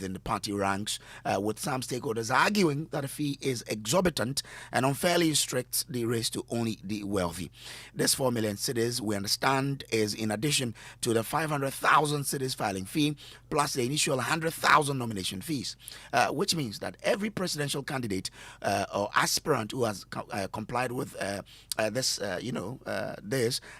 within the party ranks, with some stakeholders arguing that the fee is exorbitant and unfairly restricts the race to only the wealthy. This 4 million cedis, we understand, is in addition to the 500,000 cedis filing fee plus the initial 100,000 nomination fees, which means that every presidential candidate or aspirant who has complied with this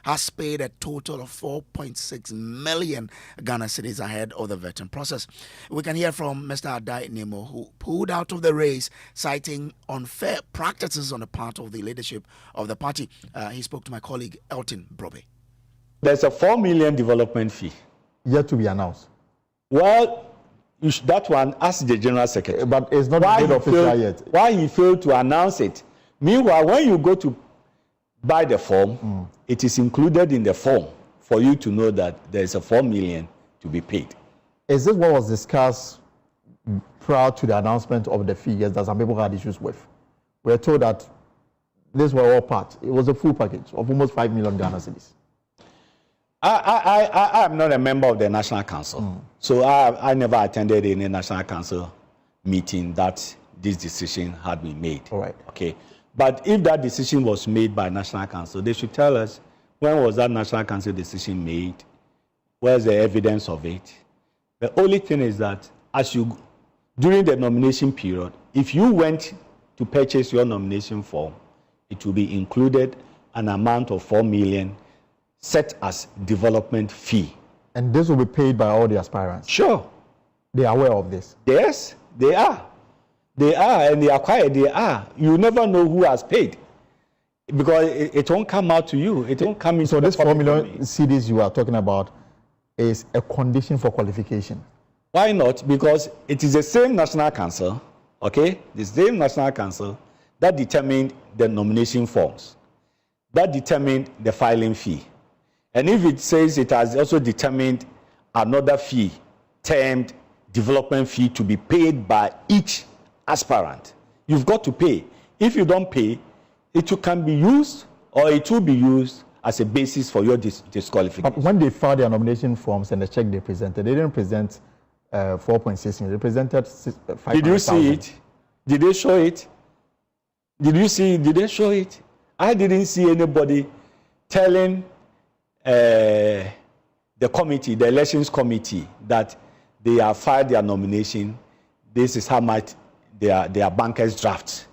has paid a total of 4.6 million Ghana cedis ahead of the vetting process. We can hear from Mr. Adai Nemo, who pulled out of the race, citing unfair practices on the part of the leadership of the party. He spoke to my colleague Elton Brobe. There's a 4 million development fee yet to be announced. Well, that one, ask the General Secretary. But it's not made official yet. Why he failed to announce it? Meanwhile, when you go to buy the form, it is included in the form for you to know that there is a 4 million to be paid. Is this what was discussed prior to the announcement of the fee? Yes, that some people had issues with. We were told that these were all part. It was a full package of almost 5 million Ghana cedis. I am not a member of the National Council, so I never attended any National Council meeting that this decision had been made. All right. Okay. But if that decision was made by National Council, they should tell us when was that National Council decision made, where's the evidence of it. The only thing is that during the nomination period, if you went to purchase your nomination form, it will be included an amount of 4 million set as development fee. And this will be paid by all the aspirants? Sure. They are aware of this? Yes, they are. They are, and they are quiet. They are. You never know who has paid because it won't come out to you. It won't come into. So this 4 million cedis you are talking about is a condition for qualification. Why not? Because it is the same National Council, okay? The same National Council that determined the nomination forms, that determined the filing fee, and if it says it has also determined another fee, termed development fee, to be paid by each aspirant, you've got to pay. If you don't pay, it can be used, or it will be used as a basis for your disqualification. But when they filed their nomination forms and the check they presented, they didn't present 4.6 million. They presented 500,000. Did you see it? Did they show it? Did you see? Did they show it? I didn't see anybody telling the committee, the elections committee, that they have filed their nomination. This is how much their bankers draft.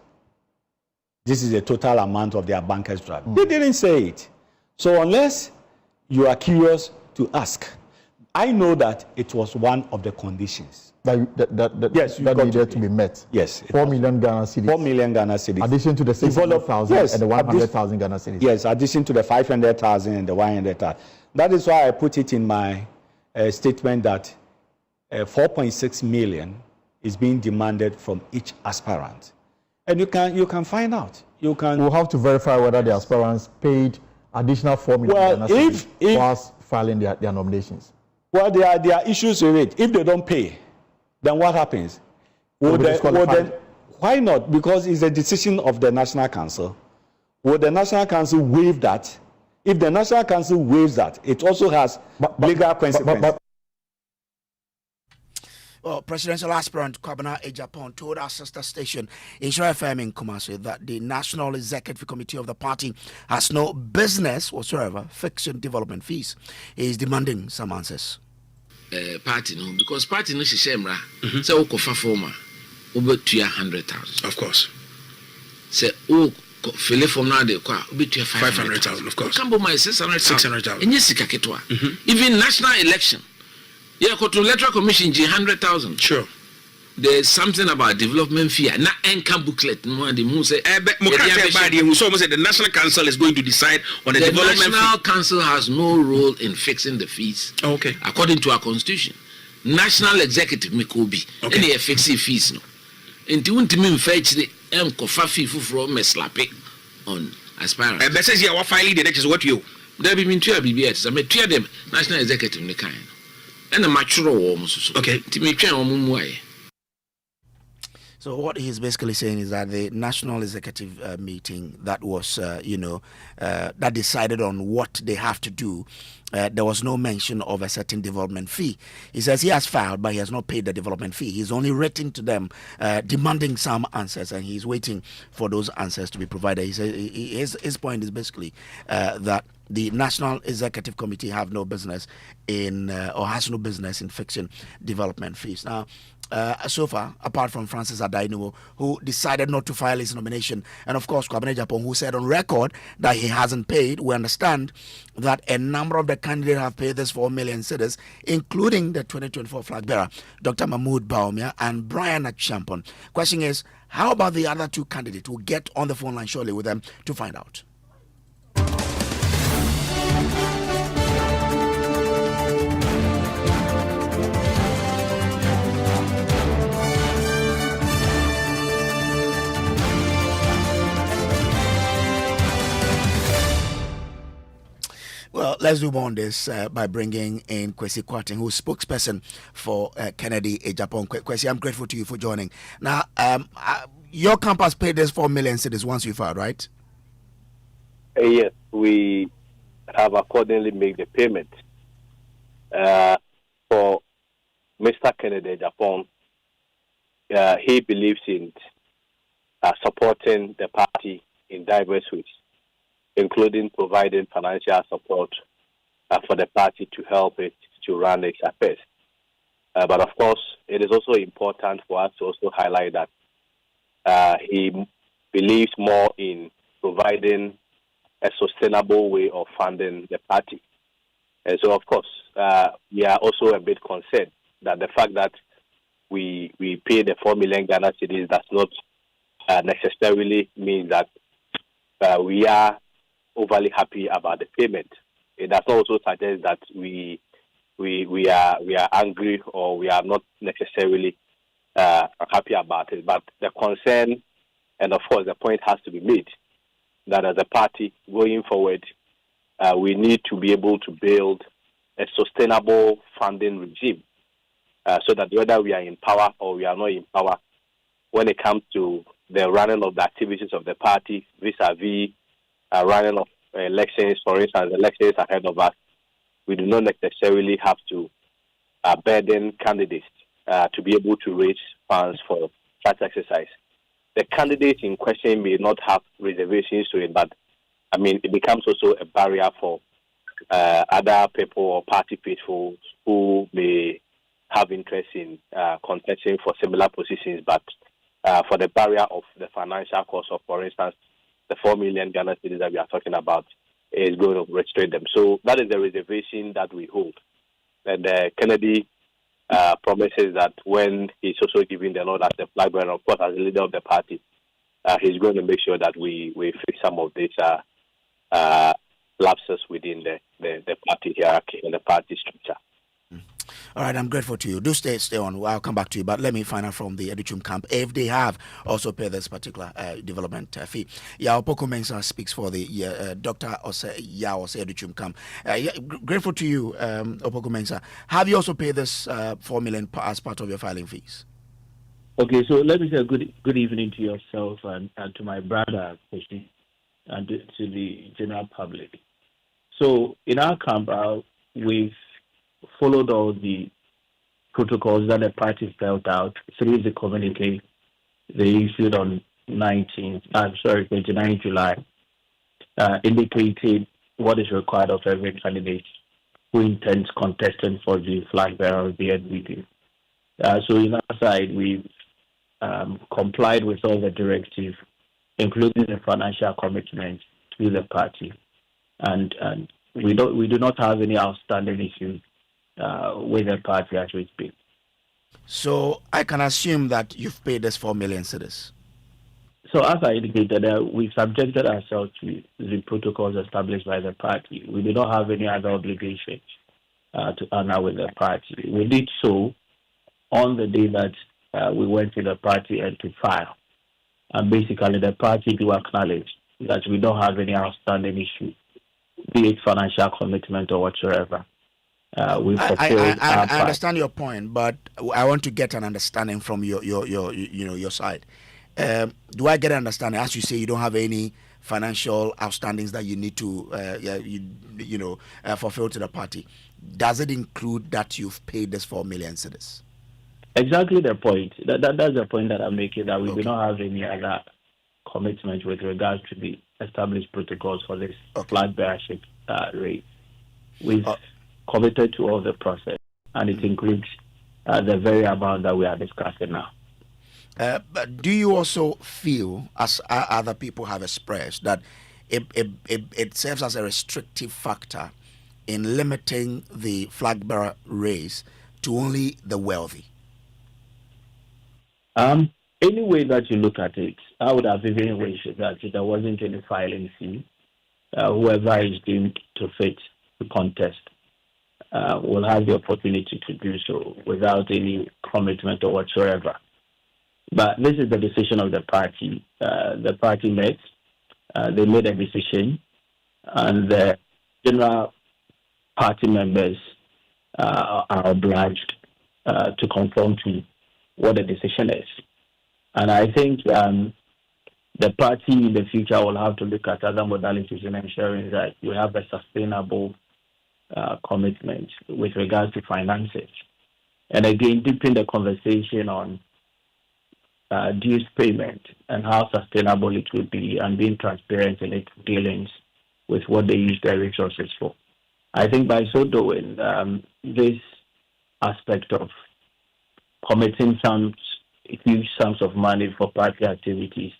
This is the total amount of their bankers draft. They didn't say it. So unless you are curious to ask, I know that it was one of the conditions. Yes, that needed to be met. Yes. 4 million Ghana cedis. 4 million Ghana cedis. Addition to the 600,000 and the 100,000 Ghana cedis. Yes, addition to the 500,000 and the 100,000. That is why I put it in my statement that 4.6 million is being demanded from each aspirant. And you can find out. We'll have to verify whether the aspirants paid additional 4 million Ghana cedis whilst filing their nominations. Well, there are issues with it. If they don't pay, then what happens? Then, why not? Because it's a decision of the National Council. Will the National Council waive that? If the National Council waives that, it also has legal consequences. Well, presidential aspirant Kwabena Ejapon told our sister station, Insure FM in Kumasi, that the National Executive Committee of the party has no business whatsoever fixing development fees. He is demanding some answers. Party no, because party no she shemra. Say o kofa forma, over 200,000. Of course. Say o fill form now de kwa obe 500,000. Of course. Kambo my 600,000. 600,000. Enye sika ketwa. Even national election. Yeah, to electoral commission 100,000. Sure. There's something about development fee. Na income booklet. No, the moon say. The National Council is going to decide on the development fee. The National Council has no role in fixing the fees. Okay. According to our constitution, National Executive Mikobi. Okay. Any fixing fees no. Until we fetch the kofa fee from meslape on aspirant. That says you are filing the next is what you. There be mean to BBS. I mean to them National Executive ne kind. And a mature warm. Okay. To me try on. So what he's basically saying is that the national executive meeting that was, that decided on what they have to do, there was no mention of a certain development fee. He says he has filed, but he has not paid the development fee. He's only written to them, demanding some answers, and he's waiting for those answers to be provided. He says his point is basically that the National Executive Committee have no business in, or has no business in fixing development fees. Now, so far, apart from Francis Adainu, who decided not to file his nomination, and of course Kwabena Japan, who said on record that he hasn't paid, we understand that a number of the candidates have paid this 4 million cedis, including the 2024 flag bearer, Dr. Mahmoud Baumia and Brian Achampon. Question is, how about the other two candidates? We'll get on the phone line shortly with them to find out. Well, let's do more on this by bringing in Kwesi Kwarteng, who's spokesperson for Kennedy Japan. Kwesi, I'm grateful to you for joining. Now, your campus paid this 4 million cedis once you filed, right? Yes, we have accordingly made the payment for Mr. Kennedy Japan. He believes in supporting the party in diverse ways, including providing financial support for the party to help it to run its affairs. But of course, it is also important for us to also highlight that he believes more in providing a sustainable way of funding the party. And so, of course, we are also a bit concerned that the fact that we pay the 4 million Ghana cedis does not necessarily mean that we are overly happy about the payment. It does also suggest that we are angry or we are not necessarily happy about it. But the concern, and of course the point has to be made, that as a party going forward, we need to be able to build a sustainable funding regime so that whether we are in power or we are not in power, when it comes to the running of the activities of the party vis-a-vis running of elections, for instance, elections ahead of us, we do not necessarily have to burden candidates to be able to raise funds for such exercise. The candidates in question may not have reservations to it, but I mean, it becomes also a barrier for other people or party faithful who may have interest in contesting for similar positions, but for the barrier of the financial cost of, for instance, the 4 million Ghana cedis that we are talking about is going to restrict them. So that is the reservation that we hold. And Kennedy promises that when he's also giving the nod as the flag bearer, of course, as the leader of the party, he's going to make sure that we fix some of these lapses within the party hierarchy and the party structure. All right, I'm grateful to you. Do stay on. I'll come back to you, but let me find out from the Educhum camp if they have also paid this particular development fee. Yeah, Opoko Mensah speaks for the Dr. Ose Educhum camp. Grateful to you, Opoko Mensah. Have you also paid this 4 million as part of your filing fees? Okay, so let me say good evening to yourself and to my brother, and to the general public. So in our camp, we've followed all the protocols that the party spelled out through the communique they issued on 29 July, indicated what is required of every candidate who intends contesting for the flag bearer of the NPP. So in our side, we've complied with all the directives, including the financial commitment to the party, and we do not have any outstanding issues with the party as we speak. So I can assume that you've paid us 4 million cedis. So as I indicated, we subjected ourselves to the protocols established by the party. We do not have any other obligation to honor with the party. We did so on the day that we went to the party and to file. And basically the party do acknowledge that we don't have any outstanding issue, be it financial commitment or whatsoever. we fulfilled our I part. understand your point, but I want to get an understanding from your side. Do I get an understanding? As you say, you don't have any financial outstandings that you need to fulfill to the party. Does it include that you've paid this 4 million cedis? Exactly the point. That's the point that I'm making, that we do not have any other commitment with regards to the established protocols for this flag bearership rate. We've committed to all the process, and it includes the very amount that we are discussing now. But do you also feel, as other people have expressed, that it serves as a restrictive factor in limiting the flag bearer race to only the wealthy? Any way that you look at it, I would have even wished that there wasn't any filing fee. Whoever is deemed to fit the contest will have the opportunity to do so without any commitment or whatsoever. But this is the decision of the party. The party met, they made a decision, and the general party members are obliged to conform to what the decision is. And I think the party in the future will have to look at other modalities in ensuring that we have a sustainable commitment with regards to finances. And again, deepen the conversation on dues payment and how sustainable it will be, and being transparent in its dealings with what they use their resources for. I think by so doing, this aspect of committing huge sums of money for party activities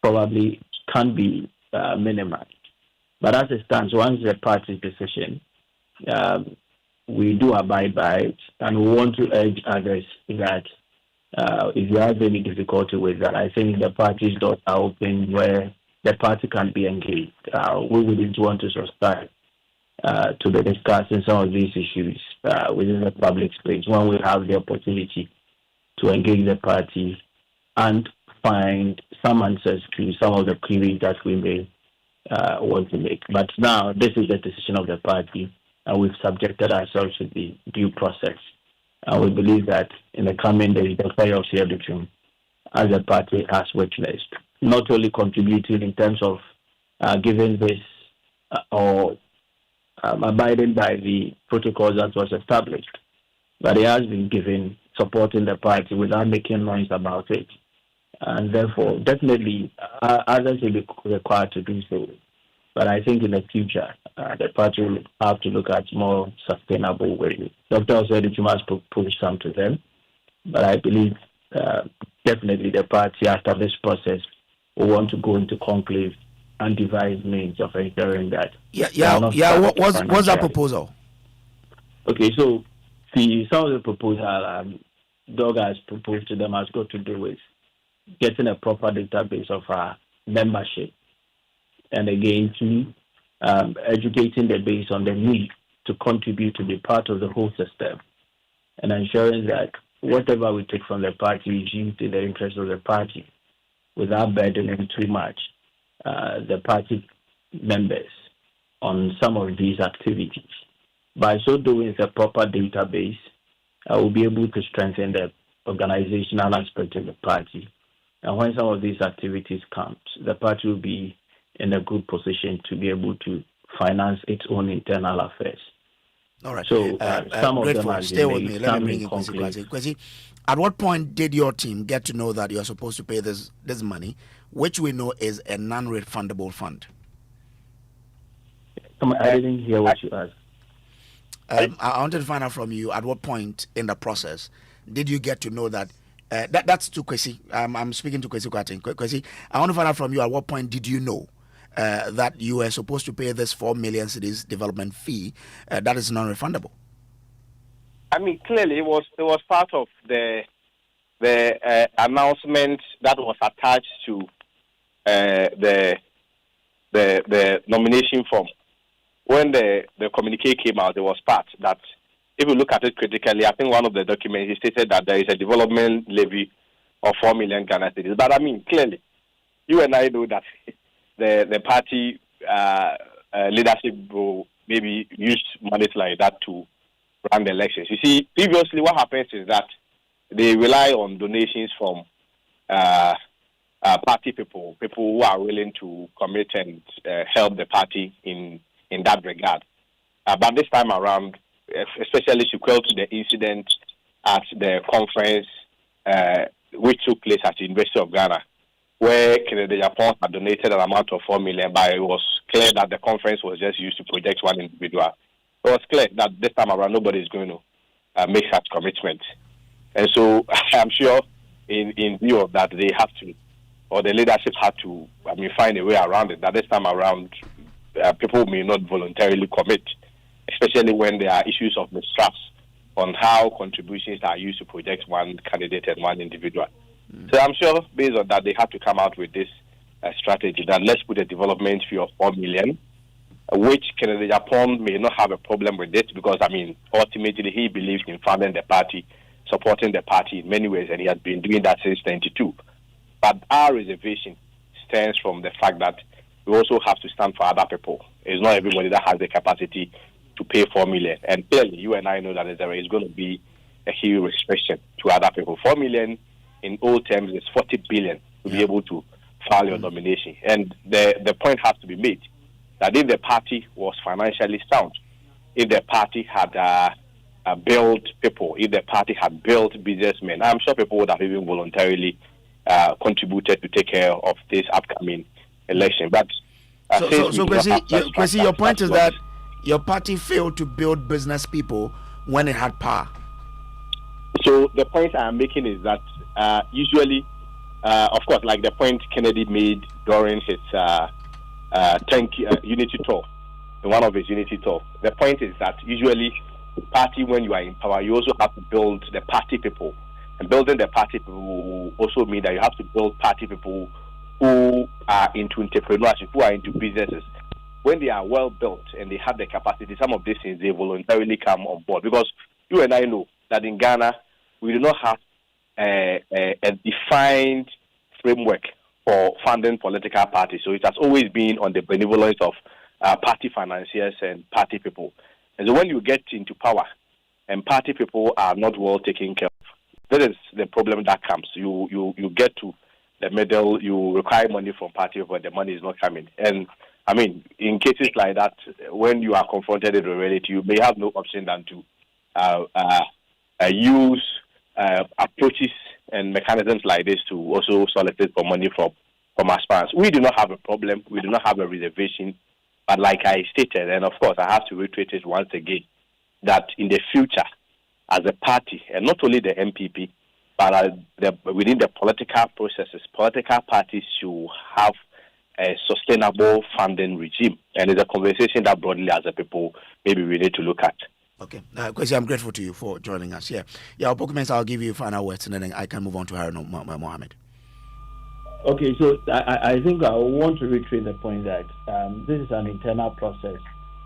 probably can be minimized. But as it stands, once the party's decision, we do abide by it, and we want to urge others that if you have any difficulty with that, I think the party's doors are open where the party can be engaged. We wouldn't want to subscribe to the discussing some of these issues within the public space when we have the opportunity to engage the party and find some answers to some of the queries that we may want to make. But now, this is the decision of the party, and we've subjected ourselves to the due process. And we believe that in the coming days, the fire of here between, as the party has witnessed, not only contributing in terms of giving this or abiding by the protocols that was established, but it has been given supporting the party without making noise about it. And therefore, definitely, others will be required to do so. But I think in the future, the party will have to look at more sustainable ways. Dr. said that you must push some to them. But I believe definitely the party, after this process, will want to go into conclave and devise means of ensuring that. What's that proposal? Okay, so some of the proposal Doug has proposed to them has got to do with getting a proper database of our membership, and again, educating the base on the need to contribute to be part of the whole system, and ensuring that whatever we take from the party is used in the interest of the party without burdening too much the party members on some of these activities. By so doing, it's a proper database. We'll be able to strengthen the organizational aspect of the party. And when some of these activities come, the party will be in a good position to be able to finance its own internal affairs. All right. So some of them are stay with me. Let me bring in Kwesi. At what point did your team get to know that you're supposed to pay this money, which we know is a non-refundable fund? I didn't hear what you asked. I wanted to find out from you, at what point in the process did you get to know that that's to Kwesi. I'm speaking to Kwesi Kwatin. Kwesi, I want to find out from you, at what point did you know that you were supposed to pay this 4 million cedis development fee that is non-refundable? I mean, clearly it was part of the announcement that was attached to the nomination form. When the communique came out, there was part that, if you look at it critically, I think one of the documents, he stated that there is a development levy of 4 million Ghana cedis. But I mean, clearly, you and I know that the party leadership will maybe use money like that to run the elections. You see, previously what happens is that they rely on donations from party people who are willing to commit and help the party in that regard. But this time around, especially sequel to the incident at the conference which took place at the University of Ghana, where Kennedy Japan had donated an amount of 4 million, but it was clear that the conference was just used to project one individual. It was clear that this time around nobody is going to make such commitment. And so I'm sure in view of that, they have to, or the leadership had to, find a way around it, that this time around people may not voluntarily commit, especially when there are issues of mistrust on how contributions are used to project one candidate and one individual. So I'm sure based on that, they have to come out with this strategy that let's put a development fee of 4 million, which Kennedy Japan may not have a problem with it because, ultimately he believes in funding the party, supporting the party in many ways, and he has been doing that since 1992. But our reservation stems from the fact that we also have to stand for other people. It's not everybody that has the capacity to pay 4 million. And clearly, you and I know that there is going to be a huge restriction to other people. 4 million in old terms is 40 billion to be able to file your nomination. And the point has to be made that if the party was financially sound, if the party had built people, if the party had built businessmen, I'm sure people would have even voluntarily contributed to take care of this upcoming election. But so Kwesi, your point is that your party failed to build business people when it had power. So the point I'm making is that usually, of course, like the point Kennedy made during his unity tour, one of his unity tour, the point is that usually party, when you are in power, you also have to build the party people. And building the party people will also mean that you have to build party people who are into entrepreneurship, who are into businesses. When they are well built and they have the capacity, some of these things, they voluntarily come on board. Because you and I know that in Ghana, we do not have a defined framework for funding political parties. So it has always been on the benevolence of party financiers and party people. And so when you get into power and party people are not well taken care of, that is the problem that comes. You get to the middle, you require money from party, but the money is not coming. And in cases like that, when you are confronted with reality, you may have no option than to use approaches and mechanisms like this to also solicit for money from aspirants. We do not have a problem. We do not have a reservation. But like I stated, and of course I have to reiterate it once again, that in the future, as a party, and not only the MPP, but within the political processes, political parties should have a sustainable funding regime. And it's a conversation that broadly as a people, maybe we need to look at. Okay. Kwesi, I'm grateful to you for joining us here. I'll give you final words and then I can move on to Haruna Mohammed. Okay, so I think I want to reiterate the point that this is an internal process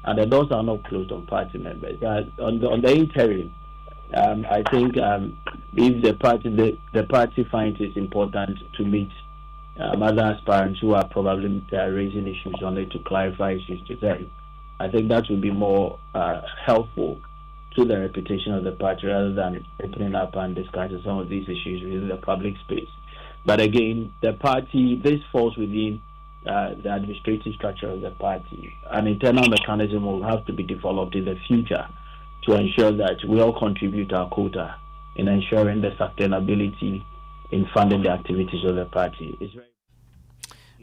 and the doors are not closed on party members. On the interim, I think if the party finds it important to meet other aspirants who are probably raising issues on it to clarify issues to them, I think that would be more helpful to the reputation of the party rather than opening up and discussing some of these issues within the public space. But again, the party, this falls within the administrative structure of the party. An internal mechanism will have to be developed in the future to ensure that we all contribute our quota in ensuring the sustainability in funding the activities of the party. It's very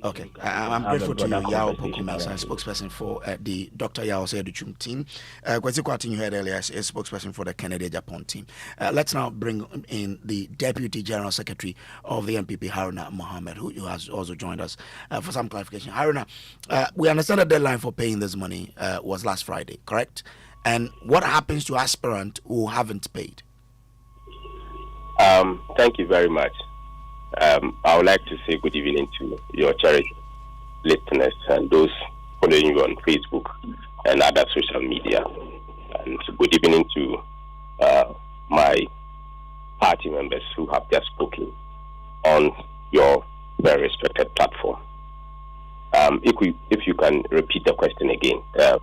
Okay, I'm grateful to you, Yao Mensah, spokesperson for the Dr. Yao Seduchum team. Kwesi Kwarteng, you heard earlier, is spokesperson for the Kennedy Japan team. Let's now bring in the Deputy General Secretary of the MPP, Haruna Mohammed, who has also joined us for some clarification. Haruna, we understand the deadline for paying this money was last Friday, correct? And what happens to aspirants who haven't paid? Thank you very much. I would like to say good evening to your charity listeners and those following you on Facebook and other social media. And good evening to my party members who have just spoken on your very respected platform. Equally if you can repeat the question again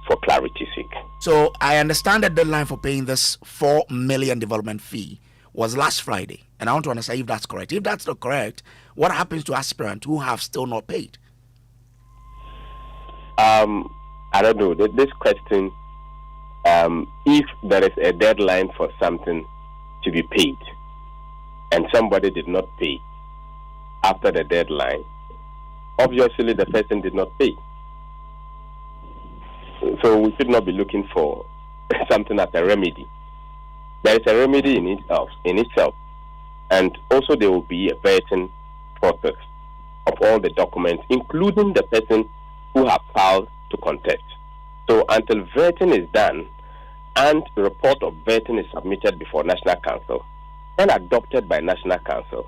for clarity's sake. So I understand the deadline for paying this 4 million development fee was last Friday, and I want to understand if that's correct. If that's not correct, what happens to aspirants who have still not paid? I don't know. This question, if there is a deadline for something to be paid and somebody did not pay after the deadline, obviously the person did not pay. So we should not be looking for something as a remedy. There is a remedy in itself. And also there will be a vetting process of all the documents, including the person who have filed to contest. So until vetting is done and the report of vetting is submitted before National Council and adopted by National Council,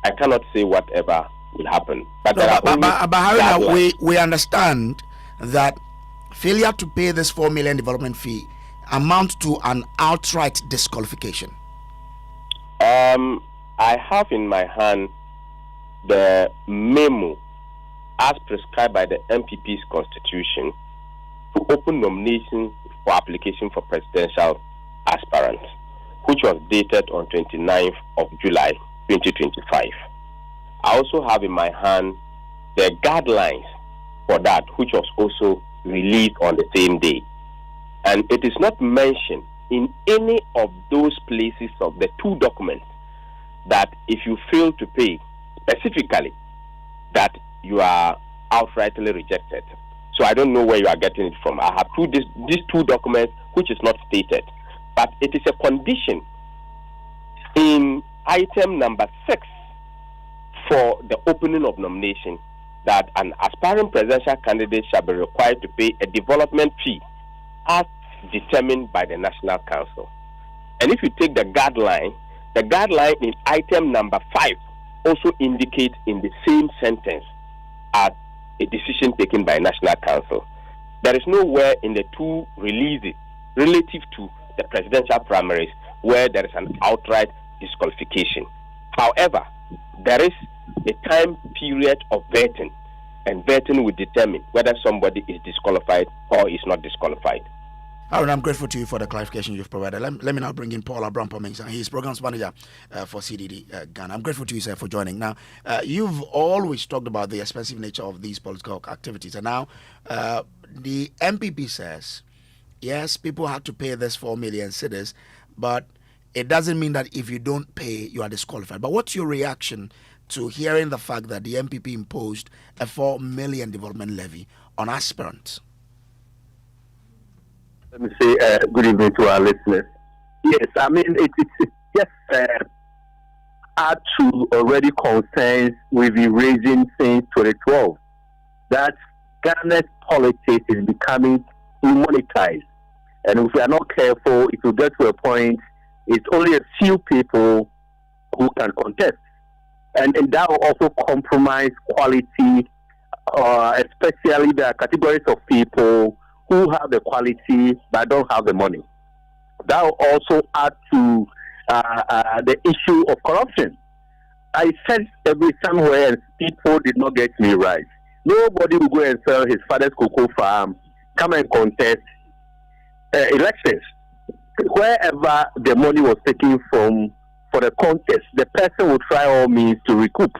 I cannot say whatever will happen. But Haruna, we understand that failure to pay this 4 million development fee amounts to an outright disqualification. I have in my hand the memo as prescribed by the MPP's constitution to open nomination for application for presidential aspirants, which was dated on 29th of July 2025. I also have in my hand the guidelines for that, which was also released on the same day. And it is not mentioned in any of those places of the two documents that if you fail to pay specifically, that you are outrightly rejected. So I don't know where you are getting it from. I have these two documents which is not stated, but it is a condition in item number 6 for the opening of nomination that an aspiring presidential candidate shall be required to pay a development fee as determined by the National Council. And if you take the guideline in item number 5 also indicates in the same sentence as a decision taken by National Council. There is nowhere in the two releases relative to the presidential primaries where there is an outright disqualification. However, there is a time period of vetting, and vetting will determine whether somebody is disqualified or is not disqualified. Aaron, I'm grateful to you for the clarification you've provided. Let me now bring in Paul Mensah. He's programs manager for CDD Ghana. I'm grateful to you, sir, for joining. Now, you've always talked about the expensive nature of these political activities, and now the MPP says, yes, people have to pay this 4 million cedis, but it doesn't mean that if you don't pay, you are disqualified. But what's your reaction to hearing the fact that the MPP imposed a 4 million development levy on aspirants? Let me say good evening to our listeners. Yes, I mean, it's just add to already concerns we've been raising since 2012, that Ghana's politics is becoming monetized. And if we are not careful, it will get to a point, it's only a few people who can contest. And that will also compromise quality, especially the categories of people who have the quality but don't have the money. That will also add to the issue of corruption. I said somewhere and people did not get me right. Nobody will go and sell his father's cocoa farm, come and contest elections. Wherever the money was taken from for the contest, the person will try all means to recoup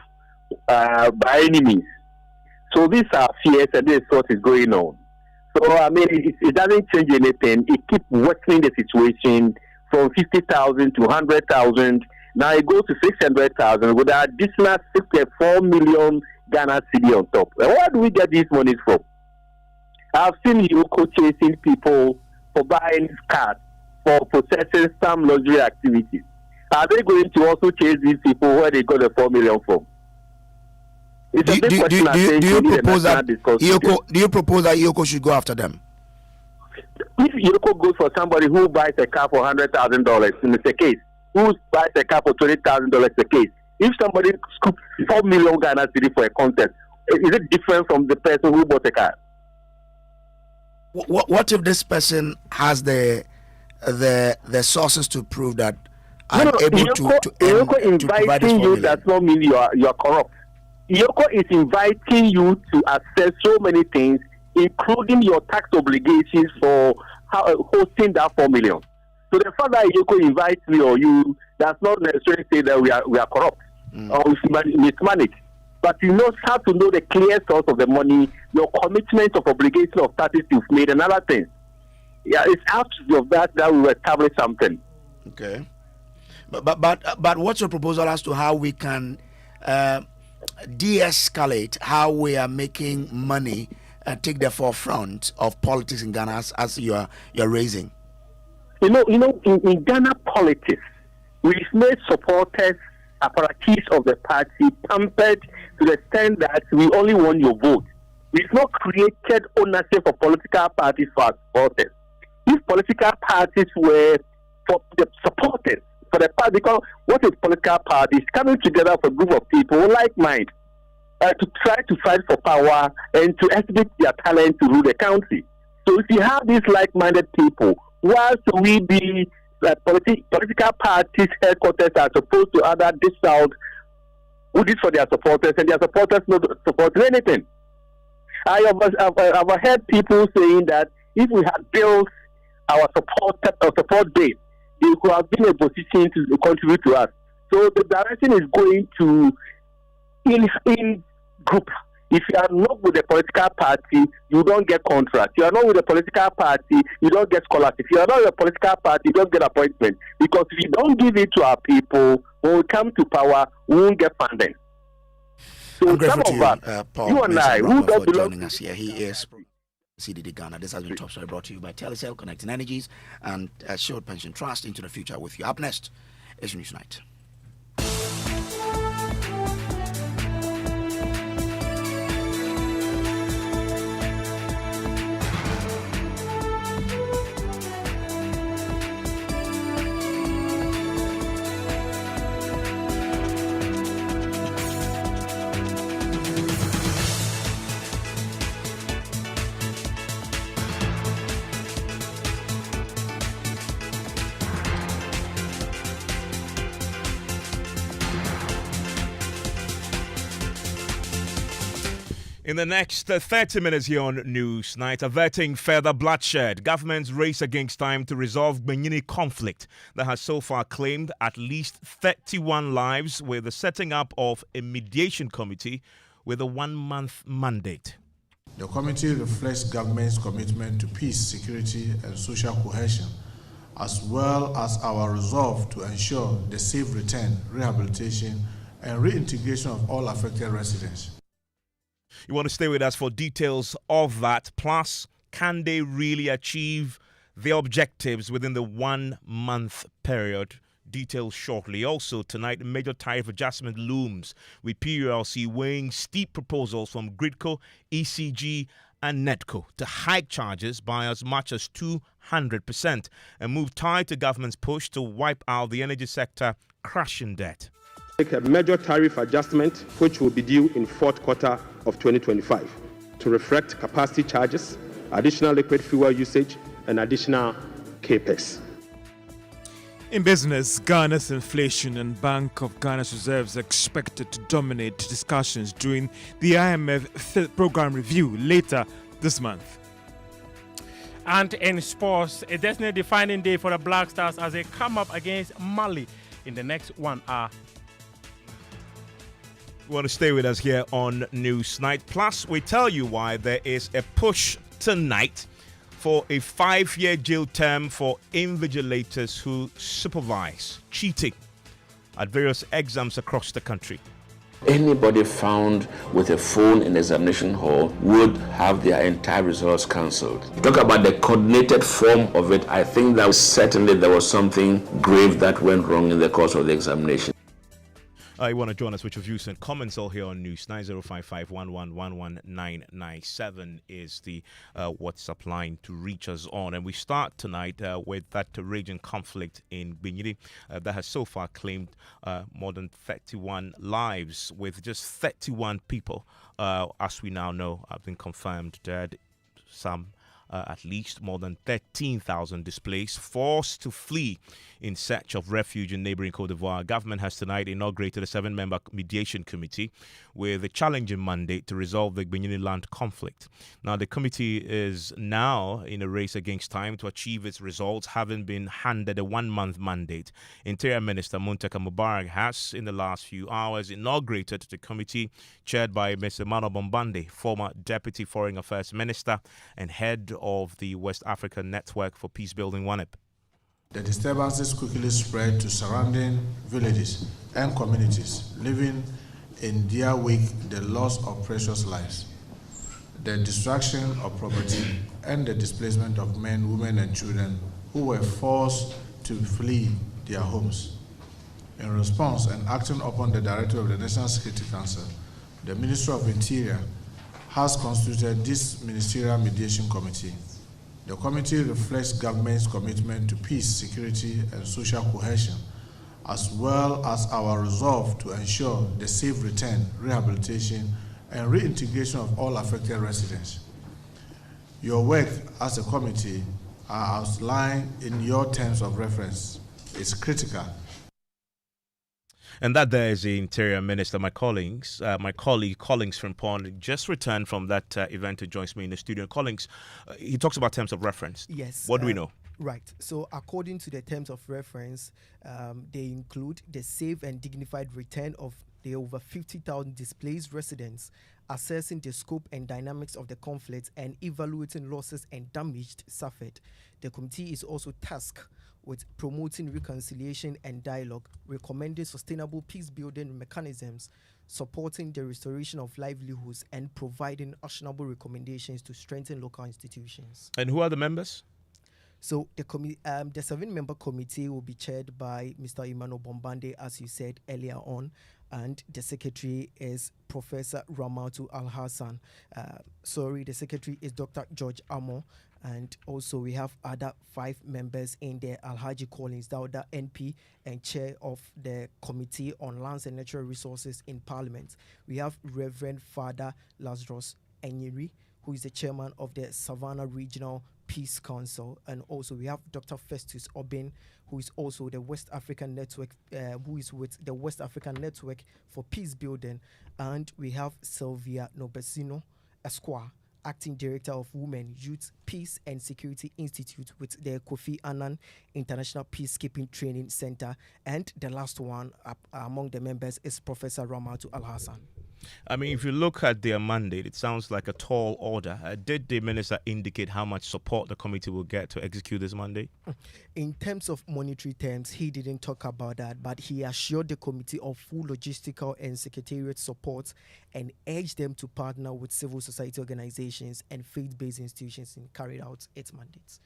by any means. So these are fears, and this is what is going on. So, I mean, it doesn't change anything. It keeps worsening the situation from 50,000 to 100,000. Now it goes to 600,000 with an additional 4 million Ghana cedi on top. Where do we get these monies from? I've seen Yoko chasing people for buying cars, for possessing some luxury activities. Are they going to also chase these people where they got the 4 million from? Do you propose that Yoko should go after them? If Yoko goes for somebody who buys a car for $100,000, it's a case. Who buys a car for $20,000, it's a case. If somebody scoops 4 million Ghana cedi for a contest, is it different from the person who bought a car? What if this person has the sources to prove that I'm able to inviting you does not mean you are corrupt. Yoko is inviting you to access so many things, including your tax obligations for hosting that 4 million. So the fact that Yoko invites me or you does not necessarily say that we are corrupt or mismanaged. But you have to know the clear source of the money, your commitment of obligation of taxes you've made, and other things. Yeah, it's after of that we will establish something. Okay. But what's your proposal as to how we can de-escalate how we are making money take the forefront of politics in Ghana as you're raising? In Ghana politics, we've made supporters, apparatus of the party pampered to the extent that we only want your vote. We've not created ownership of political parties for our supporters. If political parties were for the supporters, for the party, because what is political parties? Coming together for a group of people like mind to try to fight for power and to exhibit their talent to rule the country. So if you have these like-minded people, why should we be political parties headquarters are supposed to other dish out who did for their supporters and their supporters not supporting anything? I've heard people saying that if we had built our support base, they could have been in a position to contribute to us. So the direction is going to in group. If you are not with the political party, you don't get contracts. You are not with the political party, you don't get scholarship. If you are not with the political party, you don't get appointment. Because if you don't give it to our people, when we come to power, we won't get funding. So some of us, Paul, you and I, who don't belong joining us here. He is CDD Ghana. This has been Top Story brought to you by Telecel, Connecting Energies, and Assured Pension Trust into the future with you. Up next is Newsnight. In the next 30 minutes here on Newsnight, averting further bloodshed, government's race against time to resolve Benyini conflict that has so far claimed at least 31 lives, with the setting up of a mediation committee with a 1-month mandate. The committee reflects government's commitment to peace, security, and social cohesion, as well as our resolve to ensure the safe return, rehabilitation, and reintegration of all affected residents. You want to stay with us for details of that. Plus, can they really achieve their objectives within the 1-month period? Details shortly. Also, tonight, a major tariff adjustment looms, with PULC weighing steep proposals from Gridco, ECG, and Netco to hike charges by as much as 200%, a move tied to government's push to wipe out the energy sector crushing debt. A major tariff adjustment which will be due in fourth quarter of 2025 to reflect capacity charges, additional liquid fuel usage, and additional capex. In business, Ghana's inflation and Bank of Ghana's reserves are expected to dominate discussions during the IMF Fifth Program Review later this month. And in sports, a destiny-defining day for the Black Stars as they come up against Mali in the next 1 hour. You want to stay with us here on Newsnight. Plus, we tell you why there is a push tonight for a 5-year jail term for invigilators who supervise cheating at various exams across the country. Anybody found with a phone in the examination hall would have their entire results cancelled. Talk about the coordinated form of it. I think that certainly there was something grave that went wrong in the course of the examination. You want to join us with your views and comments all here on News 9055111997 is the WhatsApp line to reach us on. And we start tonight with that raging conflict in Benyini that has so far claimed more than 31 lives, with just 31 people, as we now know, have been confirmed dead. Some at least more than 13,000 displaced, forced to flee in search of refuge in neighboring Cote d'Ivoire. Government has tonight inaugurated a 7-member mediation committee with a challenging mandate to resolve the Benin land conflict. Now, the committee is now in a race against time to achieve its results, having been handed a 1-month mandate. Interior Minister Muntaka Mubarak has, in the last few hours, inaugurated the committee chaired by Mr. Emmanuel Bombande, former Deputy Foreign Affairs Minister and head of the West African Network for Peacebuilding, WANEP. The disturbances quickly spread to surrounding villages and communities, leaving in their wake the loss of precious lives, the destruction of property, and the displacement of men, women, and children who were forced to flee their homes. In response and acting upon the directive of the National Security Council, the Ministry of Interior has constituted this Ministerial Mediation Committee. The committee reflects government's commitment to peace, security, and social cohesion, as well as our resolve to ensure the safe return, rehabilitation, and reintegration of all affected residents. Your work as a committee are outlined in your terms of reference. It's critical. And that there is the Interior Minister, my colleague Collins Frimpong, just returned from that event and joins me in the studio. Collins, he talks about terms of reference. Yes. What do we know? Right. So according to the terms of reference, they include the safe and dignified return of the over 50,000 displaced residents, assessing the scope and dynamics of the conflict and evaluating losses and damage suffered. The committee is also tasked with promoting reconciliation and dialogue, recommending sustainable peace-building mechanisms, supporting the restoration of livelihoods, and providing actionable recommendations to strengthen local institutions. And who are the members? So the 7-member committee will be chaired by Mr. Emmanuel Bombande, as you said earlier on, and the secretary is Professor Ramatu Al-Hassan. The secretary is Dr. George Amo. And also we have other 5 members in there: Alhaji Collins Dauda, NP, and chair of the Committee on Lands and Natural Resources in Parliament. We have Reverend Father Lazarus Enyiri, who is the chairman of the Savannah Regional Peace Council. And also we have Dr. Festus Obin, who is also the West African Network, who is with the West African Network for Peace Building. And we have Sylvia Nobesino Esquire, Acting Director of Women, Youth, Peace and Security Institute with the Kofi Annan International Peacekeeping Training Center. And the last one among the members is Professor Ramatu Al-Hassan. I mean, if you look at their mandate, it sounds like a tall order. Did the minister indicate how much support the committee will get to execute this mandate? In terms of monetary terms, he didn't talk about that, but he assured the committee of full logistical and secretariat support and urged them to partner with civil society organizations and faith-based institutions in carrying out its mandates.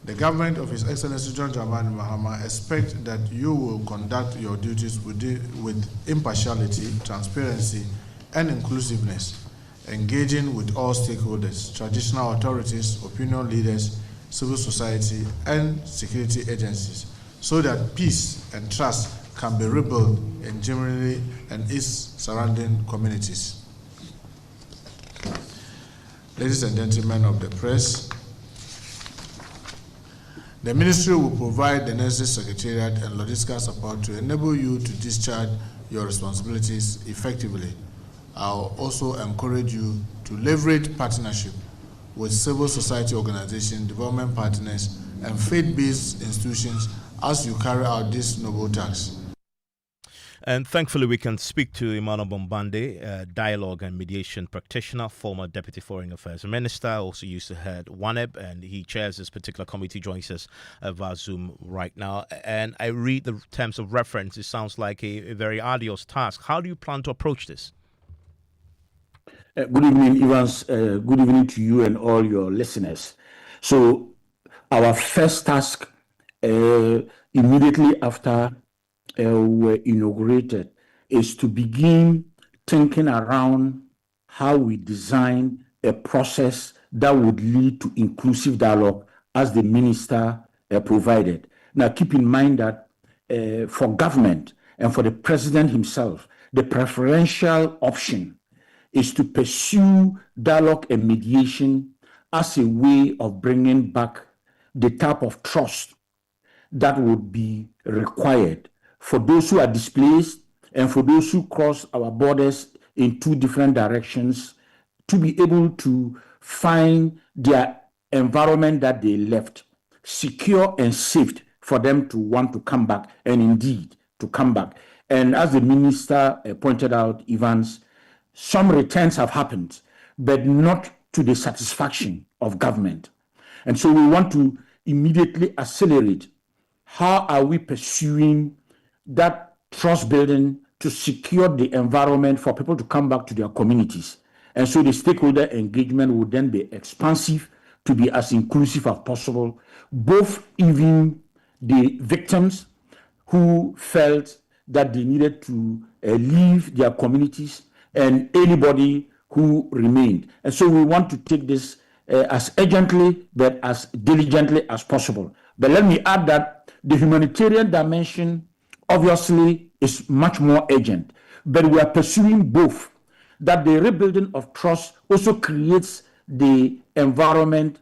The government of His Excellency John Dramani Mahama expects that you will conduct your duties with impartiality, transparency, and inclusiveness, engaging with all stakeholders, traditional authorities, opinion leaders, civil society, and security agencies, so that peace and trust can be rebuilt in Germany and its surrounding communities. Ladies and gentlemen of the press, the ministry will provide the necessary secretariat and logistical support to enable you to discharge your responsibilities effectively. I'll also encourage you to leverage partnership with civil society organizations, development partners, and faith-based institutions as you carry out this noble task. And thankfully, we can speak to Emmanuel Bombande, dialogue and mediation practitioner, former Deputy Foreign Affairs Minister, also used to head WANEP, and he chairs this particular committee, joins us via Zoom right now. And I read the terms of reference. It sounds like a very arduous task. How do you plan to approach this? Good evening, Evans. Good evening to you and all your listeners. So our first task immediately after were inaugurated is to begin thinking around how we design a process that would lead to inclusive dialogue as the minister provided. Now, keep in mind that for government and for the president himself, the preferential option is to pursue dialogue and mediation as a way of bringing back the type of trust that would be required for those who are displaced and for those who cross our borders in two different directions to be able to find their environment that they left secure and safe for them to want to come back and indeed to come back. And as the minister pointed out, Evans, some returns have happened, but not to the satisfaction of government. And so we want to immediately accelerate. How are we pursuing that trust building to secure the environment for people to come back to their communities? And so the stakeholder engagement would then be expansive to be as inclusive as possible, both even the victims who felt that they needed to leave their communities and anybody who remained. And so we want to take this as urgently but as diligently as possible. But let me add that the humanitarian dimension obviously is much more urgent, but we are pursuing both. That the rebuilding of trust also creates the environment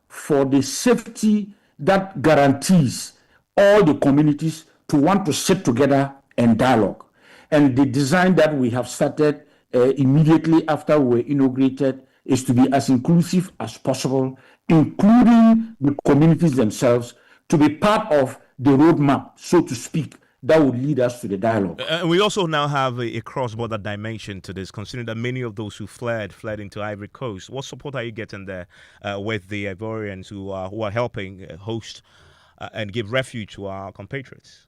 for the safety that guarantees all the communities to want to sit together and dialogue. And the design that we have started immediately after we were inaugurated is to be as inclusive as possible, including the communities themselves, to be part of the roadmap, so to speak, that would lead us to the dialogue. And we also now have a cross-border dimension to this, considering that many of those who fled into Ivory Coast. What support are you getting there with the Ivorians who are helping host and give refuge to our compatriots?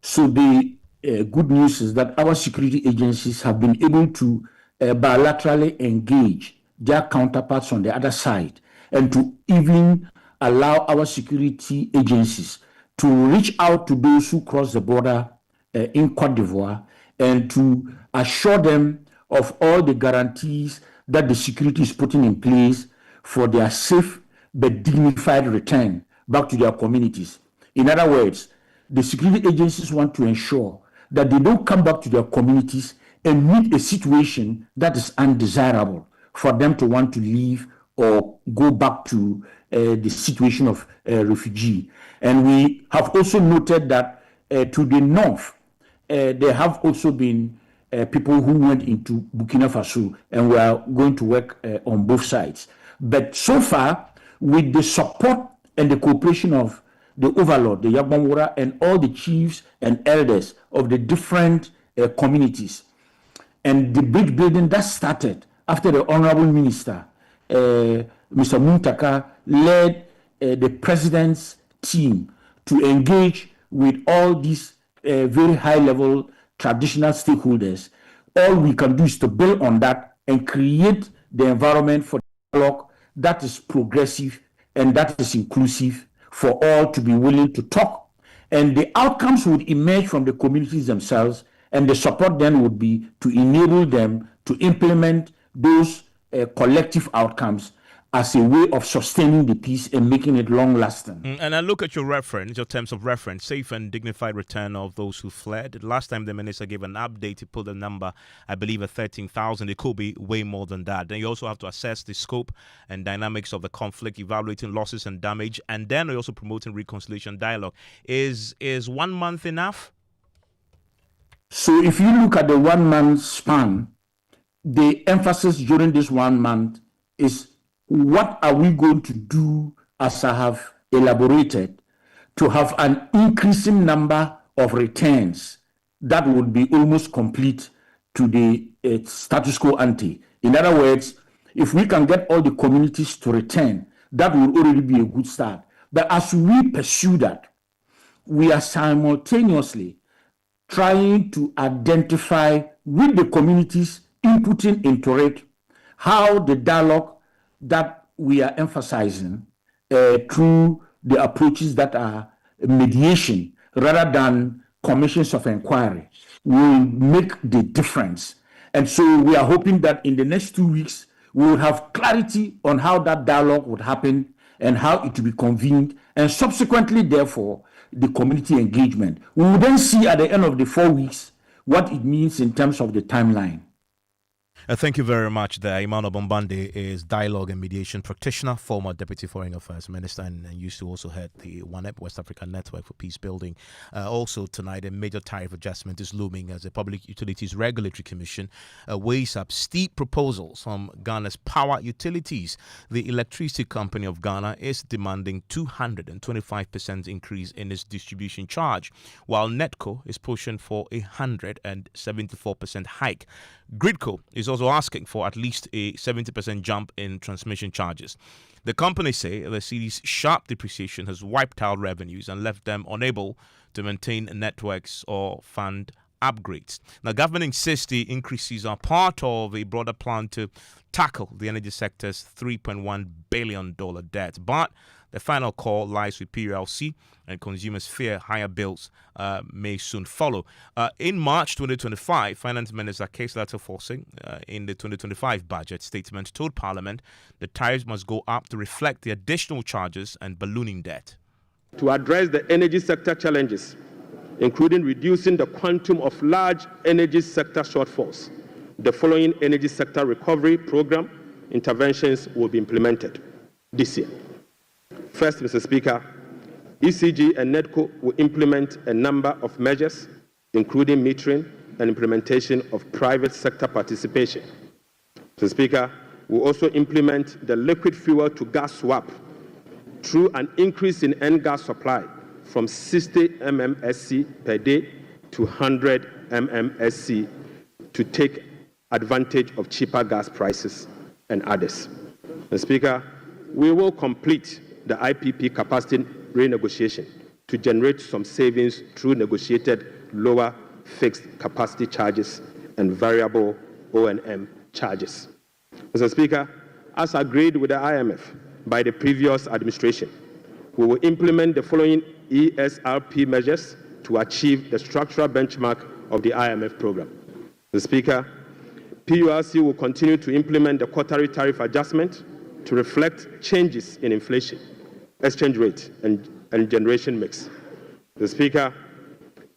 So the good news is that our security agencies have been able to bilaterally engage their counterparts on the other side and to even allow our security agencies to reach out to those who cross the border in Cote d'Ivoire and to assure them of all the guarantees that the security is putting in place for their safe but dignified return back to their communities. In other words, the security agencies want to ensure that they don't come back to their communities and meet a situation that is undesirable for them to want to leave or go back to the situation of refugee. And we have also noted that to the north, there have also been people who went into Burkina Faso, and we are going to work on both sides. But so far, with the support and the cooperation of the overlord, the Yagbonwora, and all the chiefs and elders of the different communities, and the bridge building that started after the Honorable Minister, Mr. Muntaka, led the president's team to engage with all these very high-level traditional stakeholders. All we can do is to build on that and create the environment for dialogue that is progressive and that is inclusive for all to be willing to talk. And the outcomes would emerge from the communities themselves, and the support then would be to enable them to implement those collective outcomes as a way of sustaining the peace and making it long-lasting. And I look at your terms of reference, safe and dignified return of those who fled. Last time the minister gave an update, he put the number, I believe, at 13,000. It could be way more than that. Then you also have to assess the scope and dynamics of the conflict, evaluating losses and damage, and then you're also promoting reconciliation dialogue. Is 1 month enough? So if you look at the 1 month span, the emphasis during this 1 month is what are we going to do, as I have elaborated, to have an increasing number of returns that would be almost complete to the status quo ante. In other words, if we can get all the communities to return, that will already be a good start. But as we pursue that, we are simultaneously trying to identify with the communities inputting into it how the dialogue that we are emphasizing through the approaches that are mediation rather than commissions of inquiry will make the difference. And so we are hoping that in the next 2 weeks, we will have clarity on how that dialogue would happen and how it will be convened, and subsequently, therefore, the community engagement. We will then see at the end of the 4 weeks what it means in terms of the timeline. Thank you very much there. Emmanuel Bombande is dialogue and mediation practitioner, former Deputy Foreign Affairs Minister, and used to also head the ONEP, West African Network for Peace Building. Also tonight, a major tariff adjustment is looming as the Public Utilities Regulatory Commission weighs up steep proposals from Ghana's power utilities. The Electricity Company of Ghana is demanding 225% increase in its distribution charge, while NETCO is pushing for a 174% hike. Gridco is also asking for at least a 70% jump in transmission charges. The companies say the city's sharp depreciation has wiped out revenues and left them unable to maintain networks or fund upgrades. Now, government insists the increases are part of a broader plan to tackle the energy sector's $3.1 billion debt, but the final call lies with PULC, and consumers fear higher bills may soon follow. In March 2025, Finance Minister Kayslata Forcing, in the 2025 budget statement, told Parliament the tariffs must go up to reflect the additional charges and ballooning debt. To address the energy sector challenges, including reducing the quantum of large energy sector shortfalls, the following energy sector recovery program interventions will be implemented this year. First, Mr. Speaker, ECG and NETCO will implement a number of measures, including metering and implementation of private sector participation. Mr. Speaker, we'll also implement the liquid fuel to gas swap through an increase in N-gas supply from 60 mmSC per day to 100 mmSC to take advantage of cheaper gas prices and others. Mr. Speaker, we will complete the IPP capacity renegotiation to generate some savings through negotiated lower fixed capacity charges and variable O&M charges. Mr. Speaker, as agreed with the IMF by the previous administration, we will implement the following ESRP measures to achieve the structural benchmark of the IMF program. Mr. Speaker, PULC will continue to implement the quarterly tariff adjustment to reflect changes in inflation, exchange rate, and generation mix. The Speaker,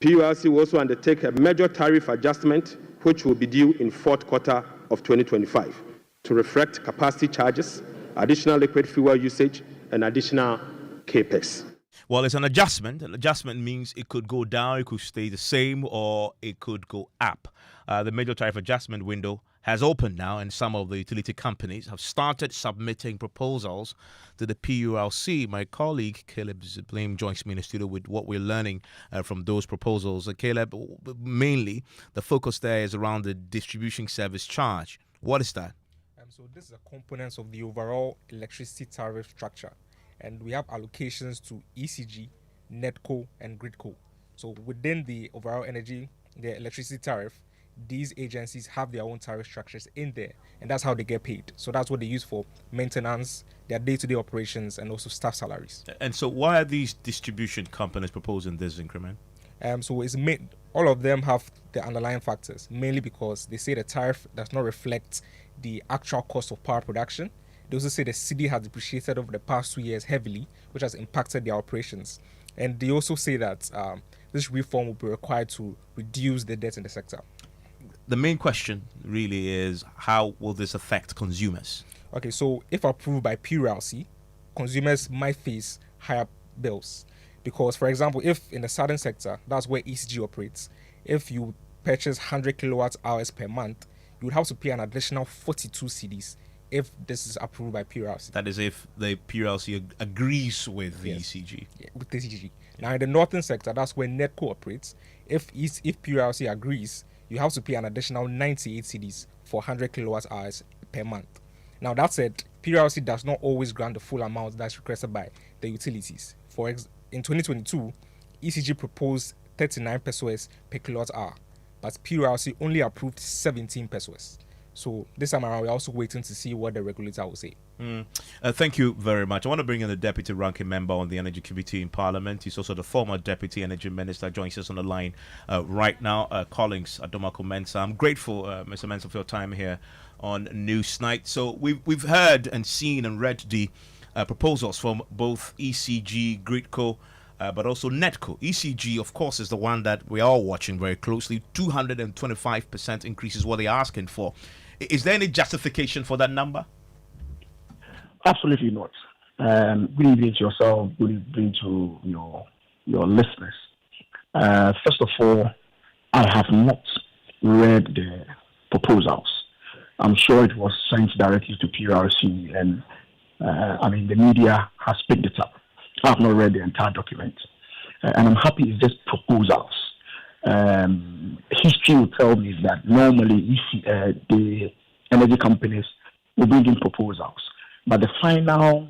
PULC will also undertake a major tariff adjustment which will be due in fourth quarter of 2025 to reflect capacity charges, additional liquid fuel usage, and additional capex. Well, it's an adjustment. An adjustment means it could go down, it could stay the same, or it could go up. The major tariff adjustment window has opened now, and some of the utility companies have started submitting proposals to the PULC. My colleague Caleb Ziblim joins me in the studio with what we're learning from those proposals. Caleb, mainly the focus there is around the distribution service charge. What is that? So this is a component of the overall electricity tariff structure, and we have allocations to ECG, NETCO, and Gridco. So within the overall the electricity tariff, these agencies have their own tariff structures in there, and that's how they get paid. So that's what they use for maintenance, their day-to-day operations, and also staff salaries. And so why are these distribution companies proposing this increment? So all of them have the underlying factors, mainly because they say the tariff does not reflect the actual cost of power production. They also say the city has depreciated over the past 2 years heavily, which has impacted their operations. And they also say that this reform will be required to reduce the debt in the sector. The main question really is, how will this affect consumers? Okay, so if approved by PULC, consumers might face higher bills. Because, for example, if in the southern sector, that's where ECG operates, if you purchase 100 kilowatt hours per month, you would have to pay an additional 42 cedis if this is approved by PULC. That is if the PULC agrees with the ECG. Yeah, with the ECG. Now, in the northern sector, that's where NETCO operates. If PULC agrees, you have to pay an additional 98 cedis for 100 kilowatt hours per month. Now, that said, PULC does not always grant the full amount that's requested by the utilities. In 2022, ECG proposed 39 pesos per kilowatt hour, but PULC only approved 17 pesos. So this time around, we're also waiting to see what the regulator will say. Thank you very much. I want to bring in the Deputy Ranking Member on the Energy Committee in Parliament. He's also the former Deputy Energy Minister. Joins us on the line right now, Collins Adomako Mensah. I'm grateful, Mr. Mensah, for your time here on Newsnight. So we've heard and seen and read the proposals from both ECG, Gridco, but also Netco. ECG, of course, is the one that we are all watching very closely. 225% increase is what they're asking for. Is there any justification for that number? Absolutely not. Good evening to yourself. Good evening to your listeners. First of all, I have not read the proposals. I'm sure it was sent directly to PRC, and the media has picked it up. I have not read the entire document, and I'm happy it's just proposals. History will tell me that normally the energy companies will bring in proposals, but the final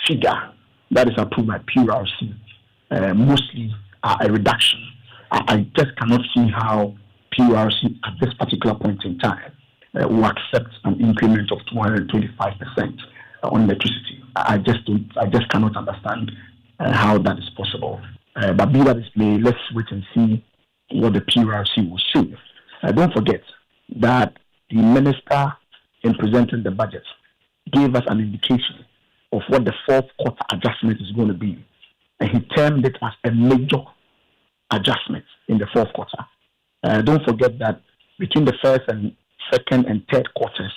figure that is approved by PRC mostly are a reduction. I just cannot see how PRC at this particular point in time will accept an increment of 225% on electricity. I just cannot understand how that is possible. But be that it may, let's wait and see what the PRC will say. Don't forget that the minister, in presenting the budget, gave us an indication of what the fourth quarter adjustment is going to be. And he termed it as a major adjustment in the fourth quarter. Don't forget that between the first and second and third quarters,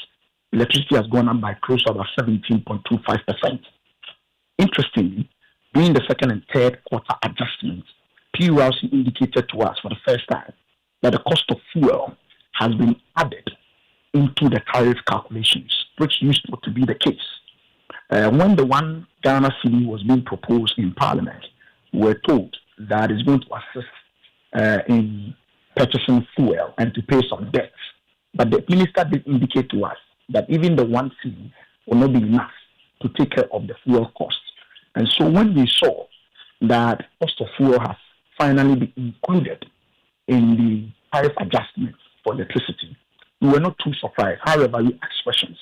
electricity has gone up by close to about 17.25%. Interestingly, during the second and third quarter adjustments, PURC indicated to us for the first time that the cost of fuel has been added into the tariff calculations, which used not to be the case. When the one Ghana cedi was being proposed in Parliament, we were told that it's going to assist in purchasing fuel and to pay some debts. But the minister did indicate to us that even the 1 cedi will not be enough to take care of the fuel costs. And so when we saw that cost of fuel has finally been included in the tariff adjustments for electricity, we were not too surprised. However, we asked questions.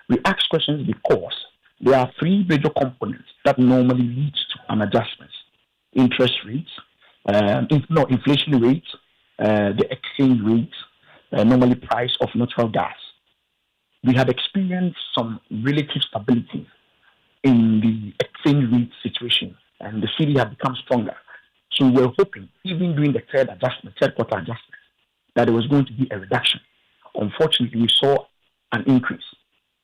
We asked questions because there are three major components that normally lead to an adjustment: interest rates, inflation rates, the exchange rates, normally price of natural gas. We have experienced some relative stability in the exchange rate situation, and the cedi had become stronger. So we were hoping, even during the third quarter adjustment, that there was going to be a reduction. Unfortunately, we saw an increase.